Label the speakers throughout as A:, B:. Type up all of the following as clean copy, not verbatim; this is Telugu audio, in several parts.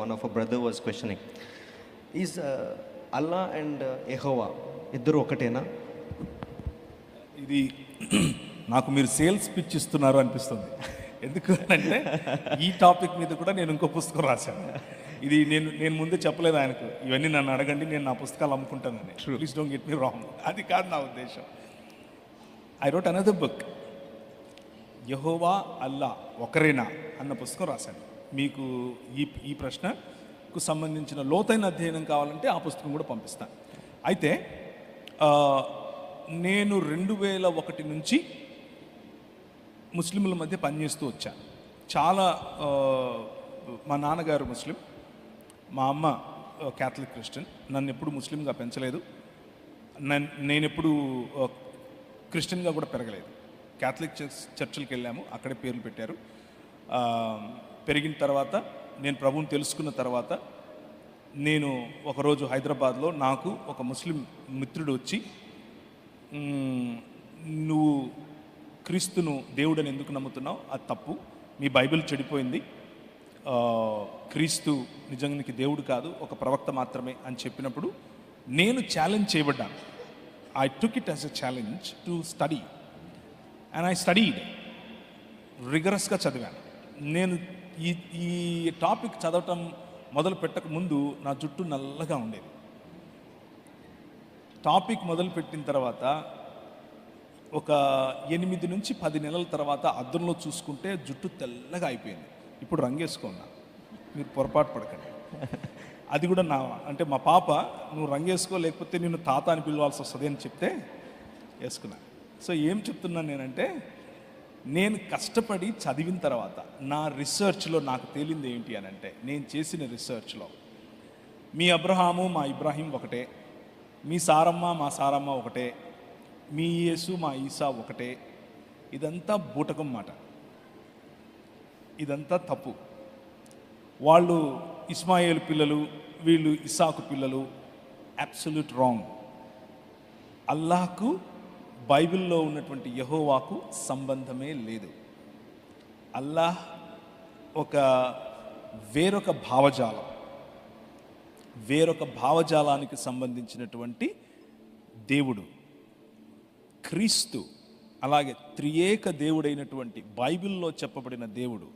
A: one of our brother was questioning. Is Allah and Yehovah ఇద్దరు ఒకటేనా?
B: ఇది నాకు మీరు సేల్స్ పిచ్ ఇస్తున్నారు అనిపిస్తుంది. ఎందుకు అంటే ఈ టాపిక్ మీద కూడా నేను ఇంకో పుస్తకం రాశాను. ఇది నేను ముందే చెప్పలేదు ఆయనకు, ఇవన్నీ నన్ను అడగండి, నేను నా పుస్తకాలు అమ్ముకుంటానని. Please don't get me wrong, అది కాదు నా ఉద్దేశం. I wrote another book, Jehovah Allah ఒకరేనా అన్న పుస్తకం రాశాను. మీకు ఈ ప్రశ్నకు సంబంధించిన లోతైన అధ్యయనం కావాలంటే ఆ పుస్తకం కూడా పంపిస్తాను. అయితే నేను 2001 నుంచి ముస్లింల మధ్య పనిచేస్తూ వచ్చాను. చాలా మా నాన్నగారు ముస్లిం, మా అమ్మ క్యాథలిక్ క్రిస్టియన్. నన్ను ఎప్పుడు ముస్లింగా పెంచలేదు, నేను ఎప్పుడు క్రిస్టియన్గా కూడా పెరగలేదు. క్యాథలిక్ చర్చిలకు వెళ్ళాము, అక్కడే పేర్లు పెట్టారు. పెరిగిన తర్వాత నేను ప్రభువుని తెలుసుకున్న తర్వాత నేను ఒకరోజు హైదరాబాద్లో నాకు ఒక ముస్లిం మిత్రుడు వచ్చి, నువ్వు క్రీస్తును దేవుడని ఎందుకు నమ్ముతున్నావు, అది తప్పు, మీ బైబిల్ చెడిపోయింది, క్రీస్తు నిజానికి దేవుడు కాదు, ఒక ప్రవక్త మాత్రమే అని చెప్పినప్పుడు నేను ఛాలెంజ్ చేయబడ్డాను. I took it as a challenge to study and I studied, రిగరస్గా చదివాను. నేను ఈ టాపిక్ చదవటం మొదలు పెట్టక ముందు నా జుట్టు నల్లగా ఉండేది. టాపిక్ మొదలుపెట్టిన తర్వాత ఒక 8 నుంచి 10 నెలల తర్వాత అద్దంలో చూసుకుంటే జుట్టు తెల్లగా అయిపోయింది. ఇప్పుడు రంగేసుకున్నా, మీరు పొరపాటు పడకండి. అది కూడా అంటే మా పాప, నువ్వు రంగేసుకో లేకపోతే నేను తాత అని పిలవాల్సి వస్తుంది అని చెప్తే వేసుకున్నా. సో ఏం చెప్తున్నాను నేనంటే, నేను కష్టపడి చదివిన తర్వాత నా రీసెర్చ్లో నాకు తేలింది ఏంటి అని అంటే, నేను చేసిన రీసెర్చ్లో మీ అబ్రహాము మా ఇబ్రాహీం ఒకటే, మీ సారమ్మ మా సారమ్మ ఒకటే, మీ యేసు మా ఈసా ఒకటే. ఇదంతా బూటకం మాట, ఇదంతా తప్పు. వాళ్ళు ఇస్మాయిల్ పిల్లలు, వీళ్ళు ఇస్సాకు పిల్లలు. Absolute wrong. అల్లాహకు బైబిల్లో ఉన్నటువంటి యెహోవాకు సంబంధమే లేదు. అల్లాహ్ వేరొక భావజాలం, వేరొక భావజాలానికి సంబంధించినటువంటి దేవుడు. క్రీస్తు అలాగే త్రియేక దేవుడైనటువంటి బైబిల్లో చెప్పబడిన దేవుడు,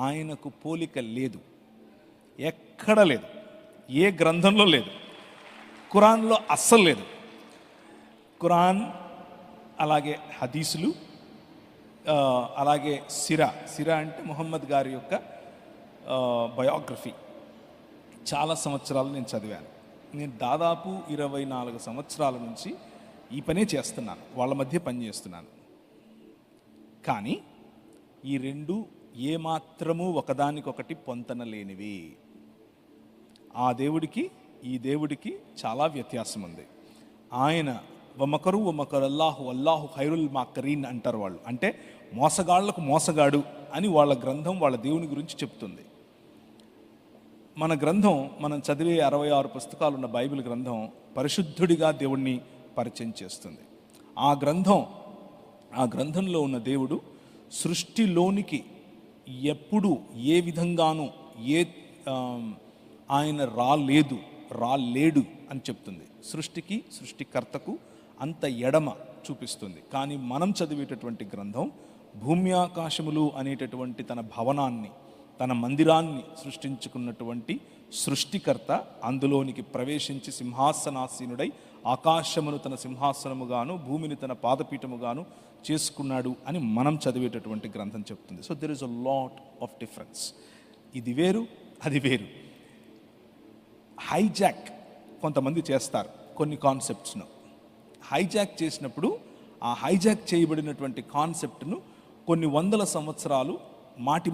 B: ఆయనకు పోలిక లేదు, ఎక్కడ లేదు, ఏ గ్రంథంలో లేదు, ఖురాన్లో అస్సలు లేదు. ఖురాన్ అలాగే హదీసులు, అలాగే సిరా అంటే ముహమ్మద్ గారి యొక్క బయోగ్రఫీ చాలా సంవత్సరాలు నేను చదివాను. నేను దాదాపు 24 సంవత్సరాల నుంచి ఈ పనే చేస్తున్నాను, వాళ్ళ మధ్య పని చేస్తున్నాను. కానీ ఈ రెండు ఏమాత్రము ఒకదానికొకటి పొంతన లేనివి. ఆ దేవుడికి ఈ దేవుడికి చాలా వ్యత్యాసం ఉంది. ఆయన వమకరు అల్లాహు అల్లాహు ఖైరుల్ మాకరీన్ అంటారు వాళ్ళు. అంటే మోసగాళ్లకు మోసగాడు అని వాళ్ళ గ్రంథం వాళ్ళ దేవుని గురించి చెప్తుంది. మన గ్రంథం, మనం చదివే 66 పుస్తకాలు ఉన్న బైబిల్ గ్రంథం పరిశుద్ధుడిగా దేవుణ్ణి పరిచయం చేస్తుంది. ఆ గ్రంథంలో ఉన్న దేవుడు సృష్టిలోనికి ఎప్పుడు ఏ విధంగానూ ఆయన రాలేడు అని చెప్తుంది. సృష్టికి సృష్టికర్తకు అంత ఎడమ చూపిస్తుంది. కానీ మనం చదివేటటువంటి గ్రంథం భూమి ఆకాశములు అనేటటువంటి తన భవనాన్ని, తన మందిరాన్ని సృష్టించుకున్నటువంటి సృష్టికర్త అందులోనికి ప్రవేశించి సింహాసనాసీనుడై ఆకాశమును తన సింహాసనముగాను భూమిని తన పాదపీఠముగాను చేసుకున్నాడు అని మనం చదివేటటువంటి గ్రంథం చెప్తుంది. So there is a lot of difference. ఇది వేరు, అది వేరు. హైజాక్ కొంతమంది చేస్తారు కొన్ని కాన్సెప్ట్స్ను. హైజాక్ చేసినప్పుడు ఆ హైజాక్ చేయబడినటువంటి కాన్సెప్ట్ను కొన్ని వందల సంవత్సరాలు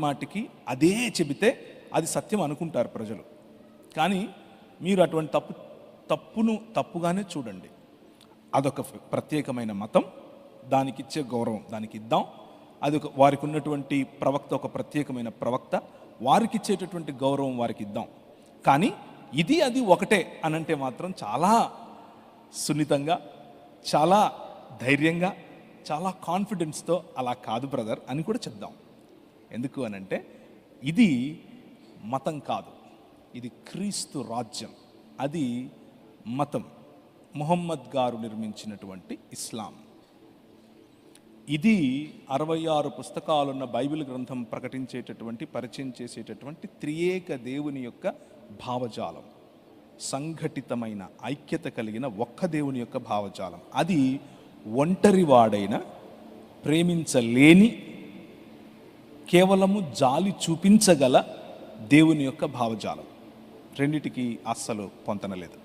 B: మాటికి అదే చెబితే అది సత్యం అనుకుంటారు ప్రజలు. కానీ మీరు అటువంటి తప్పును తప్పుగానే చూడండి. అదొక ప్రత్యేకమైన మతం, దానికి ఇచ్చే గౌరవం దానికి ఇద్దాం. అది వారికి ఉన్నటువంటి ప్రవక్త ఒక ప్రత్యేకమైన ప్రవక్త, వారికి ఇచ్చేటటువంటి గౌరవం వారికి ఇద్దాం. కానీ ఇది అది ఒకటే అనంటే మాత్రం చాలా సున్నితంగా, చాలా ధైర్యంగా, చాలా కాన్ఫిడెన్స్తో అలా కాదు బ్రదర్ అని కూడా చెప్దాం. ఎందుకు అనంటే ఇది మతం కాదు, ఇది క్రీస్తు రాజ్యం, అది మతం, ముహమ్మద్ గారు నిర్మించినటువంటి ఇస్లాం. ఇది 66 పుస్తకాలున్న బైబిల్ గ్రంథం ప్రకటించేటటువంటి, పరిచయం చేసేటటువంటి త్రియేక దేవుని యొక్క భావజాలం, సంఘటితమైన ఐక్యత కలిగిన ఒక్క దేవుని యొక్క భావజాలం. అది ఒంటరివాడైన, ప్రేమించలేని, కేవలము జాలి చూపించగల దేవుని యొక్క భావజాలం. రెండిటికి అస్సలు పొంతనలేదు.